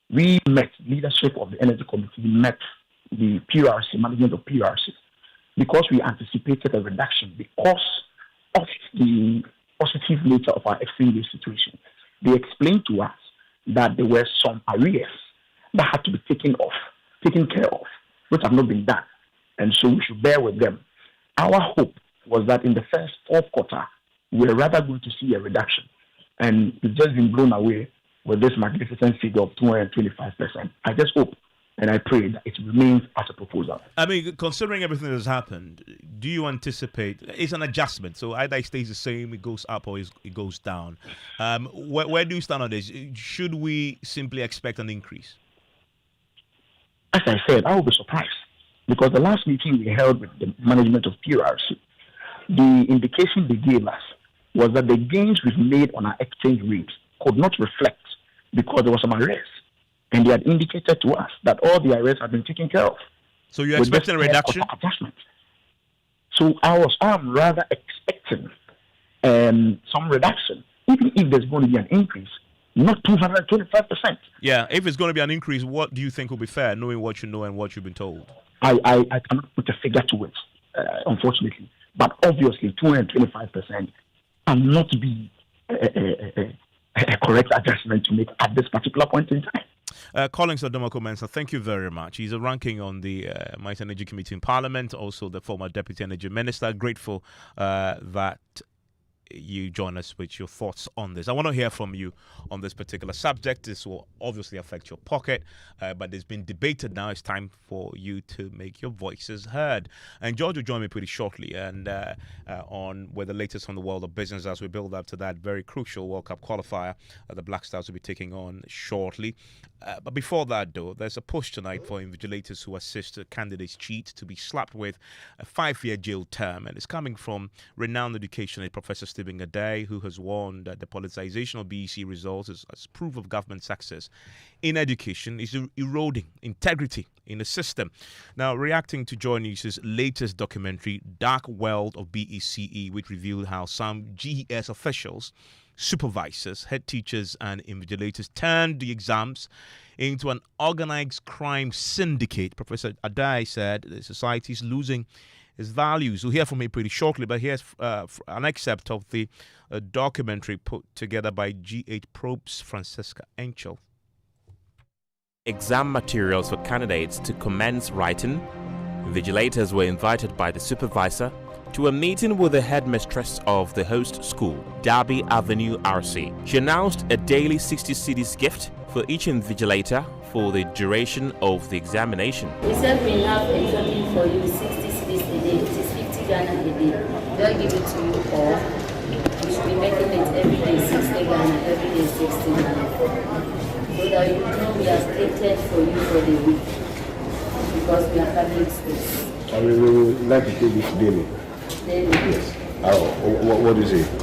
We met, leadership of the Energy Committee met the PRC, management of PRC, because we anticipated a reduction because of the positive nature of our exchange rate situation. They explained to us that there were some arrears that had to be taken care of, which have not been done. And so we should bear with them. Our hope was that in the fourth quarter, we were rather going to see a reduction. And we've just been blown away with this magnificent figure of 225%. I just hope and I pray that it remains as a proposal. I mean, considering everything that has happened, do you anticipate it's an adjustment? So either it stays the same, it goes up, or it goes down. Where do you stand on this? Should we simply expect an increase? As I said, I will be surprised because the last meeting we held with the management of PRC, the indication they gave us was that the gains we've made on our exchange rate could not reflect because there was some arrears. And they had indicated to us that all the arrears have been taken care of. So you're expecting a reduction? So I'm rather expecting some reduction, even if there's going to be an increase, not 225%. Yeah, if it's going to be an increase, what do you think will be fair, knowing what you know and what you've been told? I cannot put a figure to it, unfortunately. But obviously, 225% cannot be a correct adjustment to make at this particular point in time. Collins Adomako Mensah, thank you very much. He's a ranking on the Mines Energy Committee in Parliament, also the former Deputy Energy Minister. Grateful that you join us with your thoughts on this. I want to hear from you on this particular subject. This will obviously affect your pocket, but it's been debated now. It's time for you to make your voices heard. And George will join me pretty shortly and on with the latest from the world of business as we build up to that very crucial World Cup qualifier the Black Stars will be taking on shortly. But before that, though, there's a push tonight for invigilators who assist candidates cheat to be slapped with a 5-year jail term. And it's coming from renowned educationist Professor Stephen Adai, who has warned that the politicization of BEC results as proof of government success in education is eroding integrity in the system. Now, reacting to Joy News' latest documentary, Dark World of BECE, which revealed how some GES officials, supervisors, head teachers, and invigilators turned the exams into an organized crime syndicate, Professor Adai said the society is losing its values. We'll hear from him pretty shortly, but here's an excerpt of the documentary put together by GH Probe's Francesca Enchel. Exam materials for candidates to commence writing. Invigilators were invited by the supervisor to a meeting with the headmistress of the host school, Derby Avenue RC. She announced a daily 60 cedis gift for each invigilator for the duration of the examination. We said we have examine for you 60 cedis a day. It is 50 Ghana a day. They'll give it to you, or we should be making it every day 60 Ghana, every day 60 Ghana. So that you know we are stated for you for the week, because we are public schools. I mean, we would like to take this daily. Daily? Yes. What is it?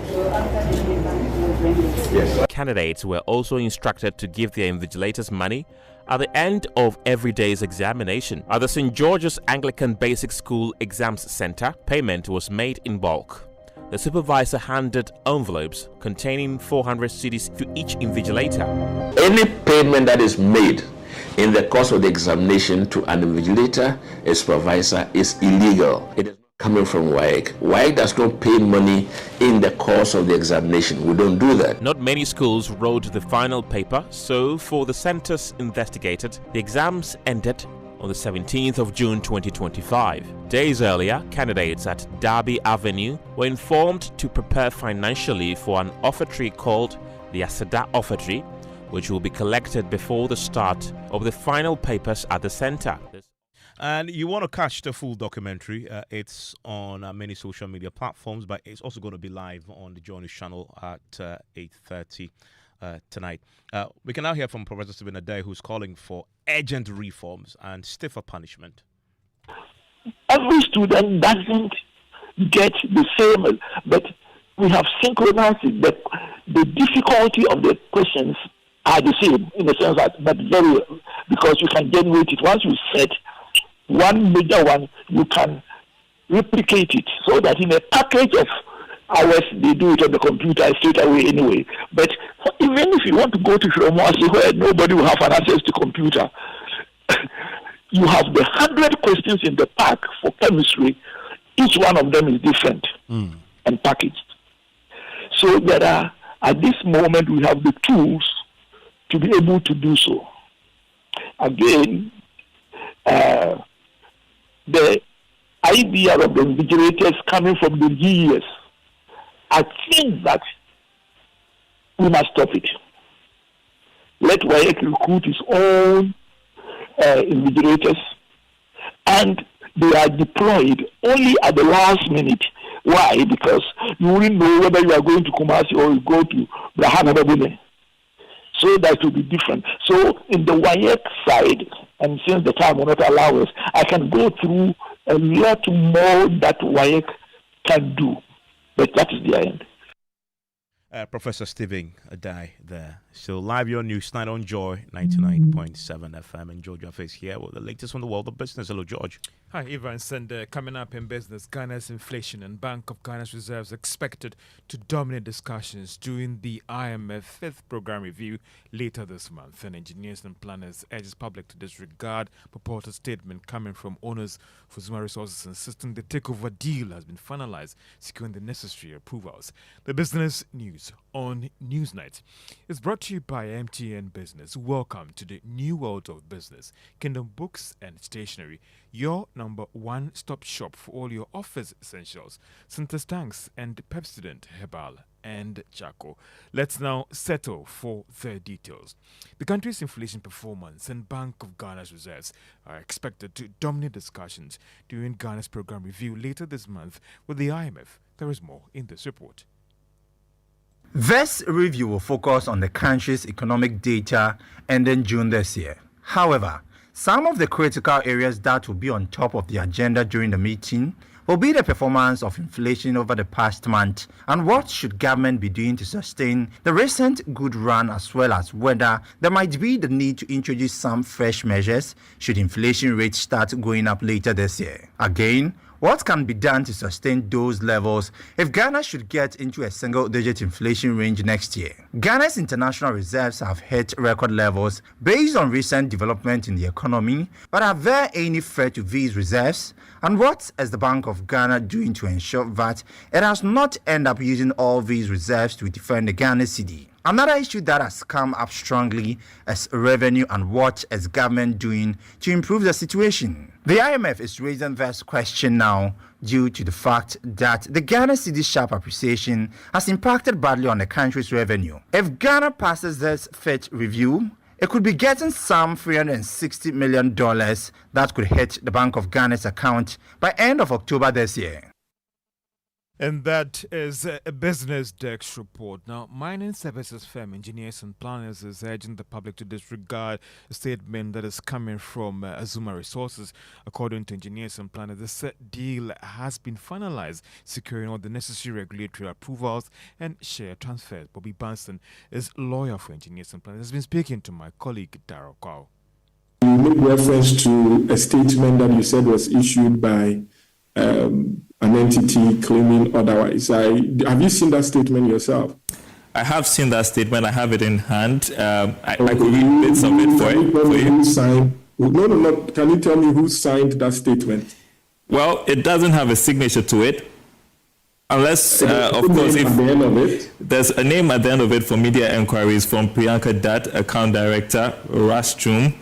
So after the week, we'll bring it. Yes. Candidates were also instructed to give their invigilators money at the end of every day's examination. At the St. George's Anglican Basic School Exams Center, payment was made in bulk. The supervisor handed envelopes containing 400 cedis to each invigilator. Any payment that is made in the course of the examination to an invigilator, a supervisor, is illegal. It is not coming from WAEC. WAEC does not pay money in the course of the examination. We don't do that. Not many schools wrote the final paper, so for the centers investigated, the exams ended on the 17th of June 2025. Days earlier, candidates at Derby Avenue were informed to prepare financially for an offertory called the Asada Offertory, which will be collected before the start of the final papers at the center. And you want to catch the full documentary, it's on many social media platforms, but it's also going to be live on the Joy News channel at 8:30 tonight. We can now hear from Professor Stephen Adai, who's calling for urgent reforms and stiffer punishment. Every student doesn't get the same, but we have synchronized it. The difficulty of the questions are the same in the sense that, but very, because you can generate it. Once you set one major one, you can replicate it so that in a package of hours they do it on the computer straight away anyway. But even if you want to go to Shiromwasi where nobody will have an access to computer, you have the 100 questions in the pack for chemistry. Each one of them is different and packaged. So there are, at this moment, we have the tools to be able to do so. Again, the idea of the invigilators coming from the GES, I think that we must stop it. Let WAEC recruit its own invigilators, and they are deployed only at the last minute. Why? Because you wouldn't know whether you are going to Kumasi or you go to Brahanababune. So that will be different. So in the WAEC side, and since the time will not allow us, I can go through a lot more that WAEC can do. But that is the end. Professor Stephen Adai there. So live your news tonight on Joy 99.7 FM. And George Jaffe here with the latest from the world of business. Hello, George. Hi, Evans. And coming up in business, Ghana's inflation and Bank of Ghana's reserves expected to dominate discussions during the IMF 5th program review later this month. And engineers and planners urges public to disregard purported statement coming from owners for Zuma Resources insisting the takeover deal has been finalized, securing the necessary approvals. The business news on Newsnight is brought to you by MTN Business. Welcome to the new world of business. Kingdom Books and Stationery, your number one stop shop for all your office essentials. Sintas Tanks and Pepsodent Herbal and Chaco. Let's now settle for the details. The country's inflation performance and Bank of Ghana's reserves are expected to dominate discussions during Ghana's program review later this month with the IMF. There is more in this report. This review will focus on the country's economic data ending June this year. However, some of the critical areas that will be on top of the agenda during the meeting will be the performance of inflation over the past month and what should government be doing to sustain the recent good run, as well as whether there might be the need to introduce some fresh measures should inflation rates start going up later this year. Again, what can be done to sustain those levels if Ghana should get into a single-digit inflation range next year? Ghana's international reserves have hit record levels based on recent development in the economy, but are there any threat to these reserves? And what is the Bank of Ghana doing to ensure that it does not end up using all these reserves to defend the Ghana cedi? Another issue that has come up strongly is revenue, and what is government doing to improve the situation? The IMF is raising this question now due to the fact that the Ghana cedi's sharp appreciation has impacted badly on the country's revenue. If Ghana passes this FIT review, it could be getting some $360 million that could hit the Bank of Ghana's account by end of October this year. And that is a business desk report. Now, mining services firm Engineers and Planners is urging the public to disregard a statement that is coming from Azuma Resources. According to Engineers and Planners, this deal has been finalized, securing all the necessary regulatory approvals and share transfers. Bobby Banson is lawyer for Engineers and Planners. Has been speaking to my colleague Darrell Kwao. You made reference to a statement that you said was issued by an entity claiming otherwise. Have you seen that statement yourself? I have seen that statement. I have it in hand. I could read bits of it for you. No. Can you tell me who signed that statement? Well, it doesn't have a signature to it. Unless, of course, if there's a name at the end of it for media inquiries from Priyanka Dutt, Account Director, Rastrum,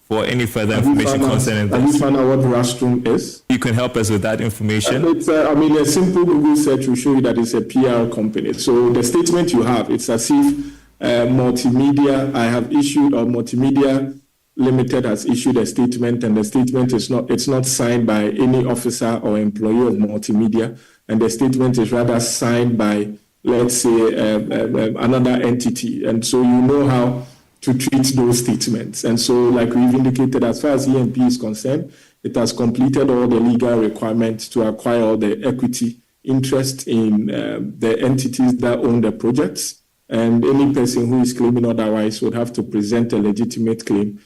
for any further information concerning this. Have you found out what Rastrum is? You can help us with that information. A simple Google search will show you that it's a PR company. So the statement you have, it's as if Multimedia, or Multimedia Limited has issued a statement, and the statement it's not signed by any officer or employee of Multimedia, and the statement is rather signed by, let's say, another entity. And so you know how to treat those statements. And so, like we've indicated, as far as EMP is concerned, it has completed all the legal requirements to acquire all the equity interest in the entities that own the projects. And any person who is claiming otherwise would have to present a legitimate claim.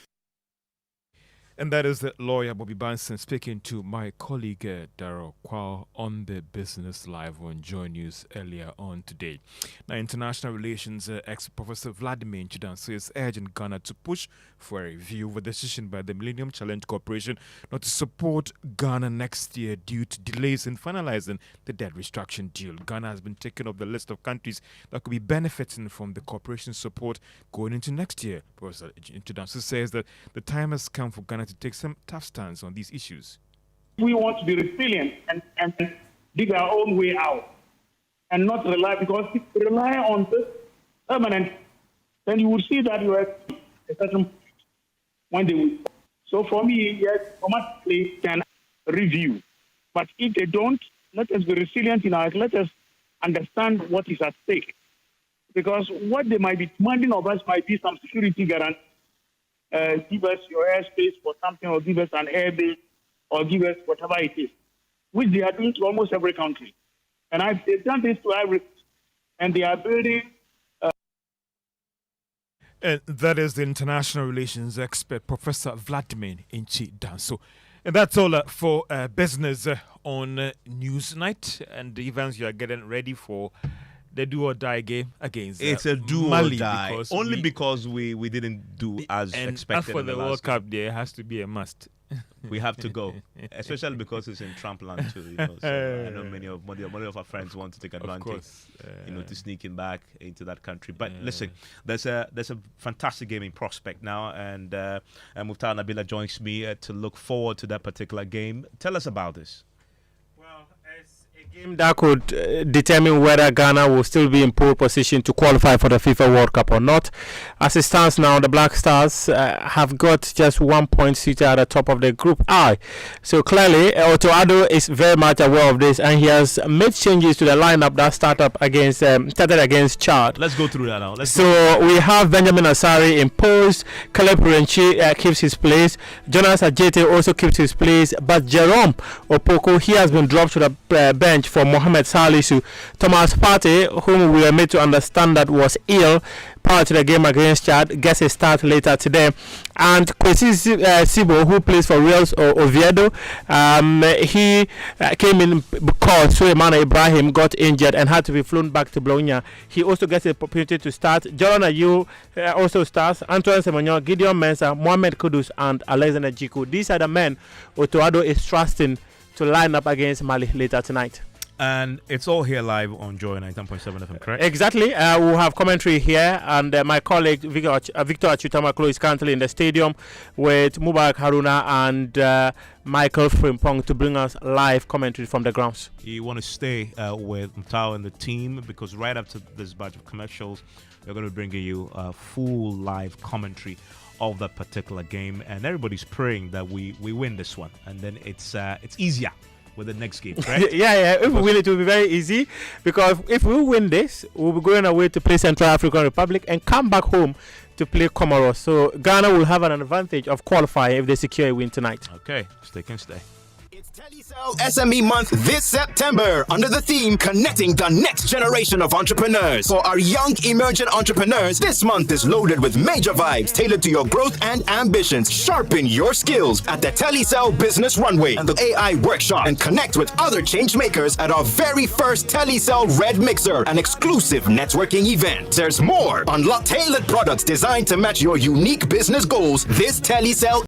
And that is the lawyer Bobby Banson speaking to my colleague Darrell Kwao on the Business Live on Joy News earlier on today. Now, international relations ex-professor Vladimir Chidanso is urging Ghana to push for a review of a decision by the Millennium Challenge Corporation not to support Ghana next year due to delays in finalizing the debt restructuring deal. Ghana has been taken off the list of countries that could be benefiting from the corporation's support going into next year. Professor Chidanso says that the time has come for Ghana to take some tough stance on these issues. We want to be resilient and dig our own way out and not rely, because if you rely on this permanent, then you will see that you are a certain when they will. So for me, yes, automatically can review. But if they don't, let us be resilient in our, let us understand what is at stake. Because what they might be demanding of us might be some security guarantee. Give us your airspace for something, or give us an airbase, or give us whatever it is, which they are doing to almost every country. And they've done this to every, and they are building. And that is the international relations expert, Professor Vladimir Chidanso. And that's all for business on Newsnight, and the events you are getting ready for. The do or die game against it's a do Mali or die because we didn't do as expected. As for the World Cup, there has to be a must. We have to go, especially because it's in Trump land too. So I know many of our friends want to take advantage, to sneak in back into that country. But listen, there's a fantastic gaming prospect now, and Mukhtar Nabila joins me to look forward to that particular game. Tell us about this. Well, as a Game that could determine whether Ghana will still be in pole position to qualify for the FIFA World Cup or not. As it stands now, the Black Stars have got just 1 point seated at the top of the Group I. So clearly, Otto Addo is very much aware of this, and he has made changes to the lineup that started against Chad. Let's go through that now. We have Benjamin Asari in post. Caleb Renchi keeps his place. Jonas Ajete also keeps his place, but Jerome Opoko, he has been dropped to the bench for Mohamed Salisu. Thomas Partey, whom we were made to understand that was ill prior to the game against Chad, gets a start later today. And Kwesi Sibo, who plays for Real Oviedo, he came in because Suleiman Ibrahim got injured and had to be flown back to Bologna. He also gets the opportunity to start. Jordan Ayew also starts. Antoine Semenyo, Gideon Mensah, Mohamed Kudus, and Alexander Jiku. These are the men Otto Addo is trusting to line up against Mali later tonight. And it's all here live on Joy 19.7 FM, correct? Exactly. We'll have commentary here, and my colleague Victor Achutamaklo is currently in the stadium with Mubarak Haruna and Michael Frimpong to bring us live commentary from the grounds. You want to stay with Mtao and the team, because right after this batch of commercials, we're going to bring you a full live commentary of that particular game, and everybody's praying that we win this one, and then it's easier with the next game, right? yeah. If we win, it will be very easy, because if we win this, we'll be going away to play Central African Republic and come back home to play Comoros. So Ghana will have an advantage of qualifying if they secure a win tonight. Okay, can stay. Telecel SME Month this September under the theme Connecting the Next Generation of Entrepreneurs. For our young emergent entrepreneurs, this month is loaded with major vibes tailored to your growth and ambitions. Sharpen your skills at the Telecel Business Runway and the AI Workshop, and connect with other change makers at our very first Telecel Red Mixer, an exclusive networking event. There's more. Unlock tailored products designed to match your unique business goals this Telecel